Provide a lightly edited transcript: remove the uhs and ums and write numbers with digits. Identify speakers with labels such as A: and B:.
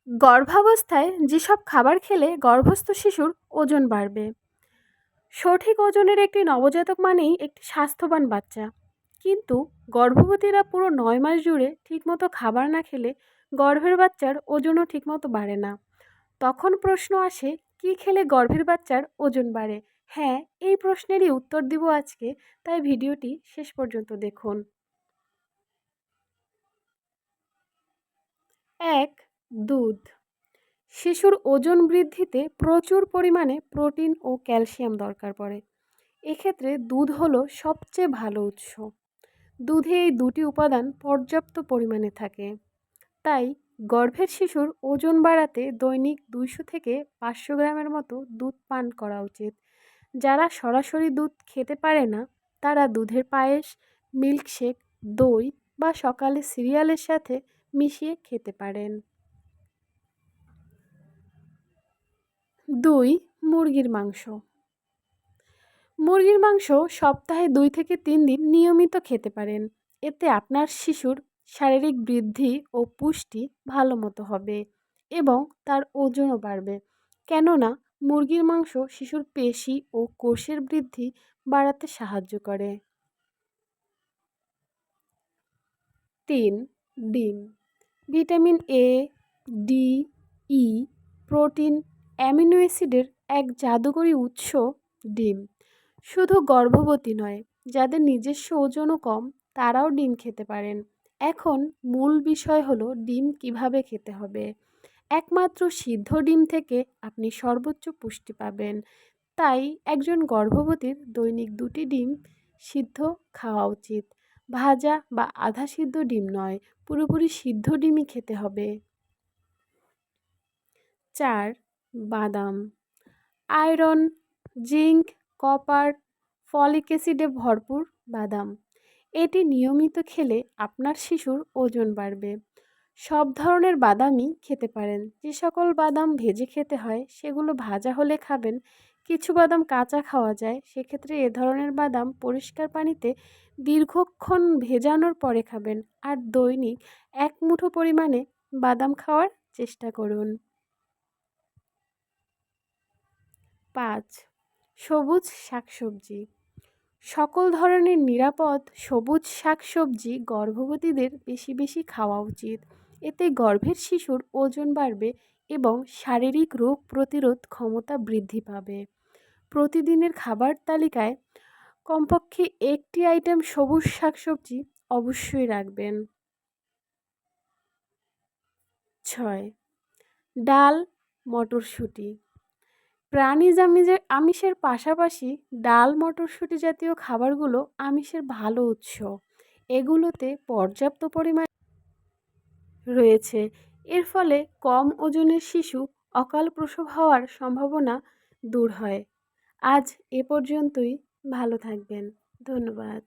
A: গর্ভাবস্থায় যেসব খাবার খেলে গর্ভস্থ শিশুর ওজন বাড়বে। সঠিক ওজনের একটি নবজাতক মানেই একটি স্বাস্থ্যবান বাচ্চা। কিন্তু গর্ভবতীরা পুরো 9 মাস জুড়ে ঠিকমতো খাবার না খেলে গর্ভের বাচ্চার ওজনও ঠিকমতো বাড়ে না। তখন প্রশ্ন আসে, কি খেলে গর্ভের বাচ্চার ওজন বাড়ে? হ্যাঁ, এই প্রশ্নেরই উত্তর দিব আজকে, তাই ভিডিওটি শেষ পর্যন্ত দেখুন। 1. দুধ। শিশুর ওজন বৃদ্ধিতে প্রচুর পরিমাণে প্রোটিন ও ক্যালসিয়াম দরকার পড়ে। এক্ষেত্রে দুধ হলো সবচেয়ে ভালো উৎস। দুধে এই দুটি উপাদান পর্যাপ্ত পরিমাণে থাকে। তাই গর্ভের শিশুর ওজন বাড়াতে দৈনিক 200 থেকে 500 গ্রামের মতো দুধ পান করা উচিত। যারা সরাসরি দুধ খেতে পারে না, তারা দুধের পায়েস, মিল্কশেক, দই বা সকালে সিরিয়ালের সাথে মিশিয়ে খেতে পারেন। 2. মুরগির মাংস। মুরগির মাংস সপ্তাহে 2 থেকে 3 দিন নিয়মিত খেতে পারেন। এতে আপনার শিশুর শারীরিক বৃদ্ধি ও পুষ্টি ভালো মতো হবে এবং তার ওজনও বাড়বে। কেননা মুরগির মাংস শিশুর পেশি ও কোষের বৃদ্ধি বাড়াতে সাহায্য করে। 3. ডিম। Vitamin A, D, E, protein, amino অ্যাসিডের এক জাদুকরী উৎস ডিম। শুধু গর্ভবতী নয়, যাদের নিজস্ব ওজনও কম, তারাও ডিম খেতে পারেন। এখন মূল বিষয় হলো ডিম কিভাবে খেতে হবে। একমাত্র সিদ্ধ ডিম থেকে আপনি সর্বোচ্চ পুষ্টি পাবেন। তাই একজন গর্ভবতীর দৈনিক 2টি ডিম সিদ্ধ খাওয়া উচিত। ভাজা বা আধা সিদ্ধ ডিম নয়, পুরোপুরি সিদ্ধ ডিমই খেতে হবে। 4. বাদাম। আয়রন, জিঙ্ক, কপার, ফলিক অ্যাসিডে ভরপুর বাদাম। এটি নিয়মিত খেলে আপনার শিশুর ওজন বাড়বে। সব ধরনের বাদামই খেতে পারেন। যে সকল বাদাম ভেজে খেতে হয় সেগুলো ভাজা হলে খাবেন। কিছু বাদাম কাঁচা খাওয়া যায়, সেক্ষেত্রে এ ধরনের বাদাম পরিষ্কার পানিতে দীর্ঘক্ষণ ভেজানোর পরে খাবেন। আর দৈনিক 1 মুঠো পরিমাণে বাদাম খাওয়ার চেষ্টা করুন। 5. সবুজ শাকসবজি। সকল ধরনের নিরাপদ সবুজ শাকসবজি গর্ভবতীদের বেশি বেশি খাওয়া উচিত। এতে গর্ভের শিশুর ওজন বাড়বে এবং শারীরিক রোগ প্রতিরোধ ক্ষমতা বৃদ্ধি পাবে। প্রতিদিনের খাবার তালিকায় কমপক্ষে একটি আইটেম সবুজ শাকসবজি অবশ্যই রাখবেন। 6. ডাল, মটরশুঁটি। আমিষের পাশাপাশি ডাল, মটরশুঁটি জাতীয় খাবারগুলো আমিষের ভালো উৎস। এগুলোতে পর্যাপ্ত পরিমাণ রয়েছে। এর ফলে কম ওজনের শিশু অকাল প্রসব হওয়ার সম্ভাবনা দূর হয়। আজ এ পর্যন্তই। ভালো থাকবেন। ধন্যবাদ।